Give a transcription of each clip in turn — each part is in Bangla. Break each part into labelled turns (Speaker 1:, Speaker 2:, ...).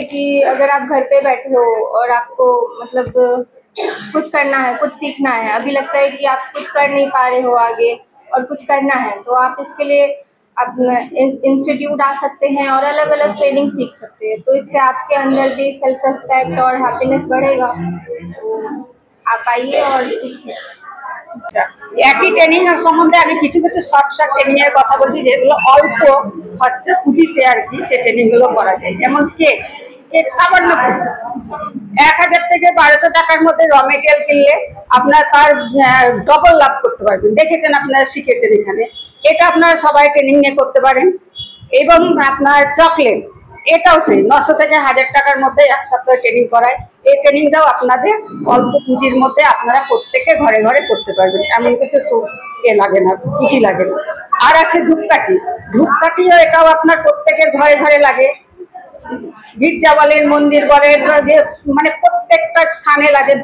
Speaker 1: जैसे कि अगर आप घर पे बैठे हो और आपको मतलब कुछ करना है, कुछ सीखना है, अभी लगता है कि आप कुछ कर नहीं पा रहे हो आगे और कुछ करना है, तो आप इसके लिए आप इंस्टीट्यूट आ सकते हैं और अलग अलग ट्रेनिंग सीख सकते हैं। तो इससे आपके अंदर भी सेल्फ रेस्पेक्ट और हैप्पीनेस बढ़ेगा। तो आप आइए और सीखिए।
Speaker 2: একই ট্রেনিং সম্বন্ধে আমি কিছু কিছু শর্ট শর্ট ট্রেনিং এর কথা বলছি, যেগুলো অল্প খরচা পুঁজিতে আর কি সে ট্রেনিং গুলো করা যায়। যেমন কেক সামান্য 1000 থেকে 1200 টাকার মধ্যে র মেটেরিয়াল কিনলে আপনার তার ডবল লাভ করতে পারবেন। দেখেছেন, আপনারা শিখেছেন এখানে, এটা আপনারা সবাই ট্রেনিং নিয়ে করতে পারেন। এবং আপনার চকলেট, এটাও সেই 900 থেকে 1000 টাকার মধ্যে এক সপ্তাহ ট্রেনিং করায়। এই ট্রেনিংটাও আপনাদের অল্প পুঁজির মধ্যে আপনারা প্রত্যেকে ঘরে ঘরে করতে পারবেন, এমন কিছু লাগে না, পুঁজি লাগে না। আর আছে ধূপকাঠি, ধূপকাঠিও এটাও আপনার প্রত্যেকের ঘরে ঘরে লাগে। গির্জা বলেন, মন্দির বলেন, মানে প্রত্যেকটা স্থানে লাগে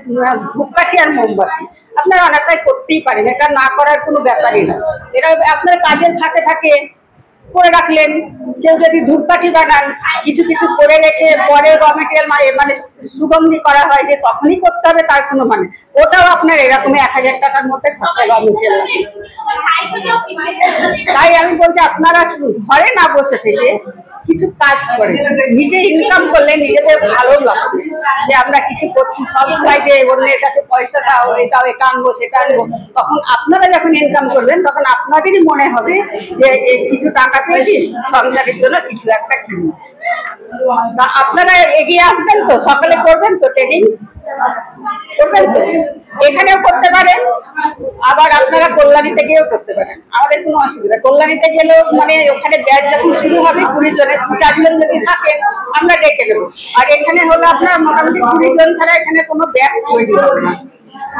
Speaker 2: ধূপকাঠি আর মোমবাতি। আপনারা অনায়াসে করতেই পারেন, এটা না করার কোনো ব্যাপারই না। এটা আপনার কাজের ফাঁকে থাকে করে রাখলেন। কেউ যদি ধূপকাঠি বানান, কিছু কিছু করে রেখে পরে র মেটেরিয়াল মানে সুগন্ধি করা হয় যে তখনই করতে হবে তার কোনো মানে, ওটাও আপনার এরকম 1000 টাকার মধ্যে খরচা র মেটেরিয়াল লাগে। তাই আমি বলছি আপনারা ঘরে না বসে থেকে কিছু কাজ করে নিজে ইনকাম করলে নিজেদের ভালো লাগবে যে আমরা কিছু করছি। সব সময় যে অন্যের কাছে পয়সা দাও, এটা আনবো সেটা আনবো, তখন আপনারা যখন ইনকাম করবেন তখন আপনাদেরই মনে হবে যে কিছু টাকা পেয়েছি, সংসারের জন্য কিছু একটা কিনবো। আপনারা এগিয়ে আসবেন তো, সকালে করবেন তো ট্রেনিং, করবেন তো? এখানেও করতে পারেন, আবার আপনারা কল্যাণীতে গিয়েও করতে পারেন, আমাদের কোনো অসুবিধা। কল্যাণীতে গেলেও মানে ওখানে ব্যাচ যখন শুরু হবে 20 জনের, 4 জন যদি থাকে আমরা ডেকে নেবো। আর এখানে হলো আপনার মোটামুটি 20 জন ছাড়া এখানে কোনো ব্যাচ তৈরি হবে না।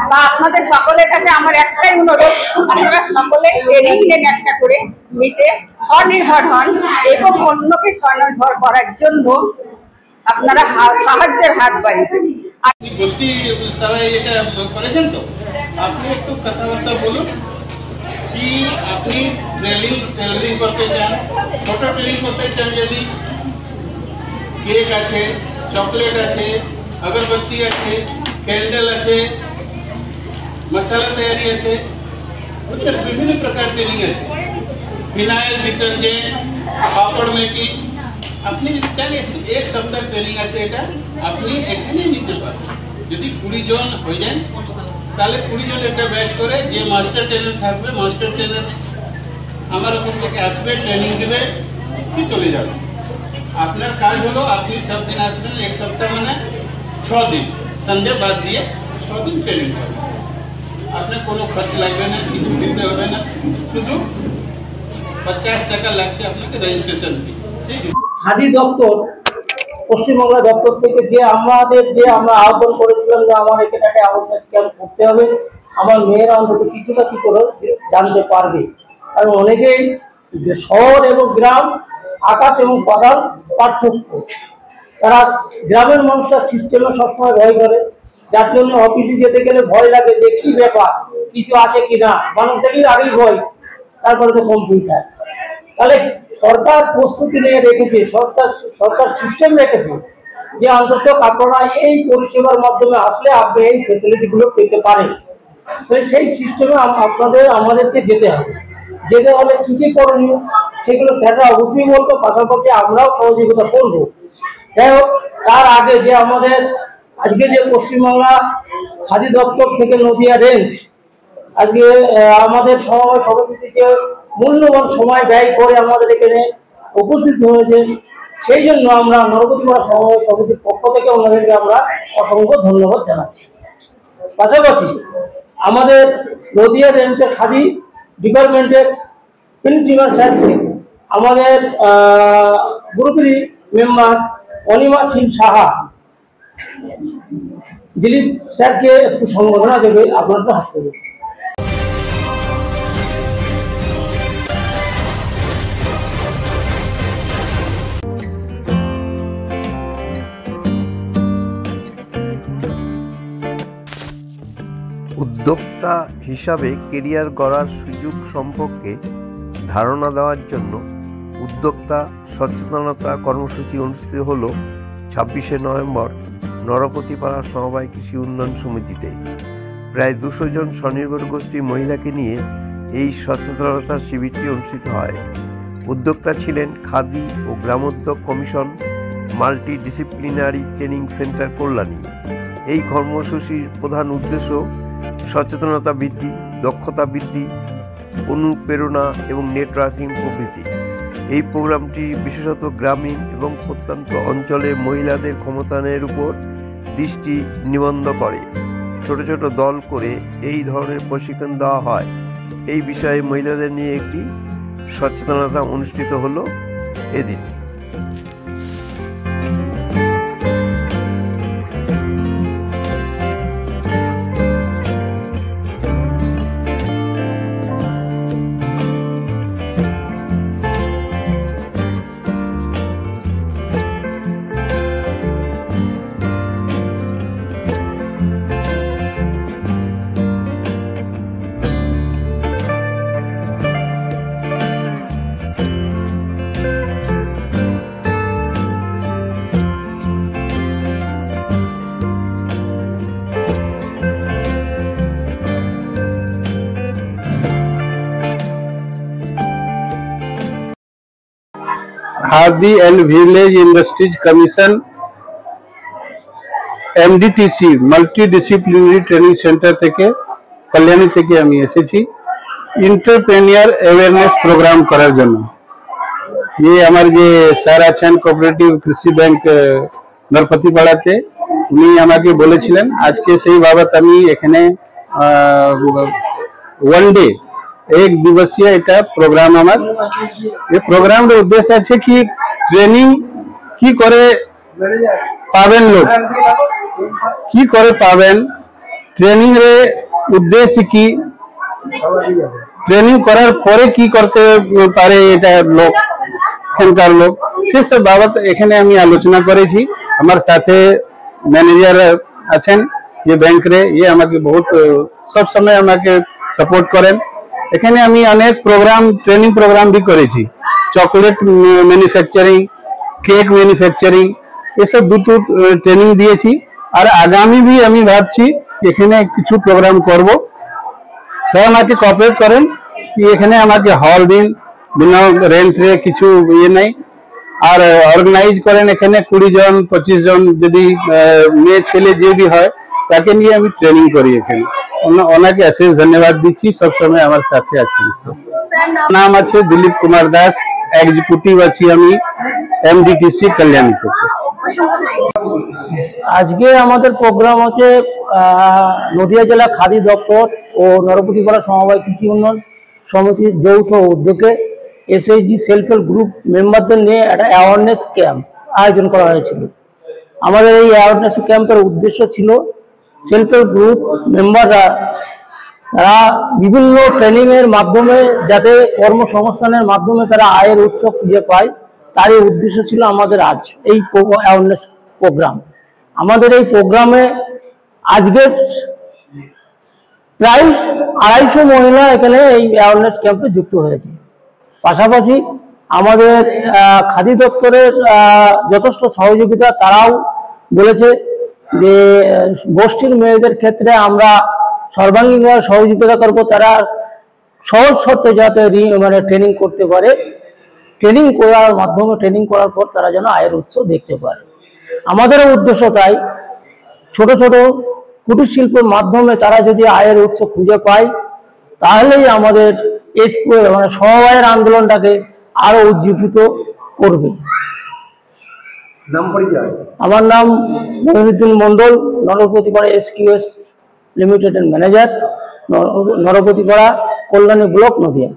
Speaker 2: বা আপনাদের সকলের কাছে আমার একটাই অনুরোধ, আপনারা সকলে ট্রেনিং নেন একটা করে, নিজে স্বনির্ভর হন এবং অন্যকে স্বনির্ভর করার জন্য আপনারা সাহায্যের হাত বাড়িয়ে দেন।
Speaker 3: গোষ্ঠী সবাই এটা করেছেন তো, আপনি একটু কথাবার্তা বলুন কি আপনি ট্রেনিং করতে চান, ছোট ট্রেনিং করতে চান, যদি কেক আছে, চকলেট আছে, আগরবাতি আছে, ক্যান্ডেল আছে, মশলা তৈরি আছে, বুঝছেন, বিভিন্ন প্রকার ট্রেনিং আছে, ফিনাইল, ডিটারজেন্ট, পাপড় মেকিং। আপনি যদি চান 1 সপ্তাহ ট্রেনিং আছে, এটা আপনি এখানে নিতে পারেন। যদি 20 জন হয়ে যান তাহলে 20 জন একটা ব্যাচ করে, যে মাস্টার ট্রেনার থাকবে, মাস্টার ট্রেনার আমার ওখান থেকে আসবে, ট্রেনিং দেবে, কি চলে যাবে। আপনার কাজ হলো আপনি সব দিন আসবেন, 1 সপ্তাহ মানে 6 দিন, সন্ধ্যে বাদ দিয়ে 6 দিন ট্রেনিং করবেন। আপনার কোনো খরচ লাগবে না, কিছু দিতে হবে না, শুধু 50 টাকা লাগছে আপনাকে রেজিস্ট্রেশন ফি। ঠিক আছে?
Speaker 4: খাদি দপ্তর, পশ্চিমবাংলা দপ্তর থেকে আমরা আহ্বান করেছিলাম যে আমার এটাকে অ্যাওয়ারনেস ক্যাম্প করতে হবে, আমার মেয়েরা অন্তত কিছুটা কি করে জানতে পারবে। কারণ অনেকেই যে শহর এবং গ্রাম আকাশ এবং পাতাল পার্থক্য, তারা গ্রামের মানুষরা সিস্টেমে সবসময় ভয় করে, যার জন্য অফিসে যেতে গেলে ভয় লাগে যে কি ব্যাপার, কিছু আছে কিনা, মানুষ দেখলে আগেই ভয়, তারপরে তো কম্পিউটার। তাহলে সরকার প্রস্তুতি নিয়ে রেখেছে, সরকার সিস্টেম রেখেছে যে অন্তত আপনারা এই পরিষেবার মাধ্যমে আসলে আপনি এই ফেসিলিটিগুলো পেতে পারেন। তো সেই সিস্টেমে আমাদেরকে যেতে হলে কি কি করণীয় সেগুলো স্যাররা অবশ্যই বলবো, পাশাপাশি আমরাও সহযোগিতা করবো। যাই হোক, তার আগে যে আমাদের আজকে যে পশ্চিমবাংলা খাদি দপ্তর থেকে নদিয়া রেঞ্জ আজকে আমাদের সভাপতি যে মূল্যবান সময় ব্যয় করে আমাদের এখানে উপস্থিত হয়েছে, সেই জন্য আমরা নরপতিপাড়া সমবায় সমিতির পক্ষ থেকে ওনাদেরকে আমরা অসংখ্য ধন্যবাদ জানাচ্ছি। পাশাপাশি আমাদের নদিয়া রেঞ্জের খাদি ডিপার্টমেন্টের প্রিন্সিপাল স্যারকে, আমাদের গ্রুপেরই মেম্বার অনিমা সিং সাহা, দিলীপ স্যারকে একটু সম্বোধনা দেবে, আপনারা হাত করবেন।
Speaker 5: উদ্যোক্তা হিসাবে কেরিয়ার গড়ার সুযোগ সম্পর্কে ধারণা দেওয়ার জন্য উদ্যোক্তা সচেতনতা কর্মসূচি অনুষ্ঠিত হলো 26শে নভেম্বর নরপতিপাড়া সমবায় কৃষি উন্নয়ন সমিতিতে। প্রায় 200 জন স্বনির্ভর গোষ্ঠীর মহিলাকে নিয়ে এই সচেতনতা শিবিরটি অনুষ্ঠিত হয়। উদ্যোক্তা ছিলেন খাদি ও গ্রামোদ্যোগ commission, multi disciplinary training centre Kalyani. এই কর্মসূচির প্রধান উদ্দেশ্য সচেতনতা বৃদ্ধি, দক্ষতা বৃদ্ধি, অনুপ্রেরণা এবং নেটওয়ার্কিং প্রভৃতি। এই প্রোগ্রামটি বিশেষত গ্রামীণ এবং প্রত্যন্ত অঞ্চলে মহিলাদের ক্ষমতায়নের উপর দৃষ্টি নিবদ্ধ করে। ছোট ছোট দল করে এই ধরনের প্রশিক্ষণ দেওয়া হয়। এই বিষয়ে মহিলাদের নিয়ে একটি সচেতনতা অনুষ্ঠিত হলো এদিন।
Speaker 6: Khadi and village industries commission MDTC multi disciplinary training centre থেকে কল্যাণী থেকে আমি এসেছি এন্টারপ্রেনিয়ার অ্যাওয়ারনেস প্রোগ্রাম করার জন্য। ये हमारे যে স্যার আছেন কোঅপারেটিভ কৃষি ব্যাংক নরপতিপাড়াতে, উনি আমাকে বলেছিলেন আজকে সেই বাবদ আমি এখানে ওয়ান ডে एक दिवसीय এটা প্রোগ্রাম আমার। এই প্রোগ্রামের উদ্দেশ্য আছে কি ট্রেনিং কি করে পাবেন, লোক কি করে পাবেন, ট্রেনিং এর উদ্দেশ্য কি, ট্রেনিং করার পরে কি করতে পারে এটা লোক, এখানকার লোক, সেসব বাবদ এখানে আমি আলোচনা করেছি। আমার সাথে ম্যানেজার আছেন যে ব্যাংকে, ইয়ে আমাকে বহুত সব সময় আমাকে সাপোর্ট করেন। এখানে আমি অনেক প্রোগ্রাম ট্রেনিং প্রোগ্রাম भी করেছি, চকলেট ম্যানুফ্যাকচারিং, কেক ম্যানুফ্যাকচারিং, এসব দুটো ট্রেনিং দিয়েছি। আর আগামী भी আমি ভাবছি এখানে কিছু প্রোগ্রাম করব। সব আমাকে কোঅপারেট করেন কি এখানে আমাকে হল দিন, বিনা রেন্টে, কিছু ইয়ে নাই। আর অর্গানাইজ করেন এখানে 20 জন 25 জন যদি মেয়ে ছেলে যে भी হয় তাকে নিয়ে আমি ট্রেনিং করি এখানে। ওনাকে অশেষ ধন্যবাদ দিচ্ছি, সবসময় আমার সাথে আছেন। নাম আছে দিলীপ কুমার দাস, এক্সিকিউটিভ আছি আমি এমডিটিসি কল্যাণী থেকে।
Speaker 4: আজকে আমাদের প্রোগ্রাম হচ্ছে নদিয়া জেলা খাদি দপ্তর ও নরপতিপাড়া সমবায় কৃষি উন্নয়ন সমিতির যৌথ উদ্যোগে এসএইচজি সেলফ হেল্প গ্রুপ মেম্বারদের নিয়ে একটা অ্যাওয়ারনেস ক্যাম্প আয়োজন করা হয়েছিল। আমাদের এই অ্যাওয়ারনেস ক্যাম্পের উদ্দেশ্য ছিল সেলফ হেল্প গ্রুপ মেম্বাররা তারা বিভিন্ন ট্রেনিং এর মাধ্যমে যাতে কর্মসংস্থানের মাধ্যমে তারা আয়ের উৎস খুঁজে পায়, তারই উদ্দেশ্য ছিল আমাদের আজ এই অ্যাওয়ারনেস প্রোগ্রাম। আমাদের এই প্রোগ্রামে আজকে প্রায় 250 মহিলা এখানে এই অ্যাওয়ারনেস ক্যাম্পে যুক্ত হয়েছে। পাশাপাশি আমাদের খাদি দপ্তরের যথেষ্ট সহযোগিতা, তারাও বলেছে যে গোষ্ঠীর মেয়েদের ক্ষেত্রে আমরা সর্বাঙ্গীনভাবে সহযোগিতা করব, তারা সহজ শর্তে যাতে মানে ট্রেনিং করতে পারে, ট্রেনিং করার মাধ্যমে ট্রেনিং করার পর তারা যেন আয়ের উৎস দেখতে পারে। আমাদেরও উদ্দেশ্য তাই, ছোট ছোট কুটির শিল্পের মাধ্যমে তারা যদি আয়ের উৎস খুঁজে পায় তাহলেই আমাদের মানে সমবায়ের আন্দোলনটাকে আরো উজ্জীবিত করবে। আমার নাম মহিনুদ্দিন মন্ডল, নরপতিপাড়া এসকিউএস লিমিটেডের ম্যানেজার, নরপতিপাড়া কল্যাণী ব্লক, নদিয়া।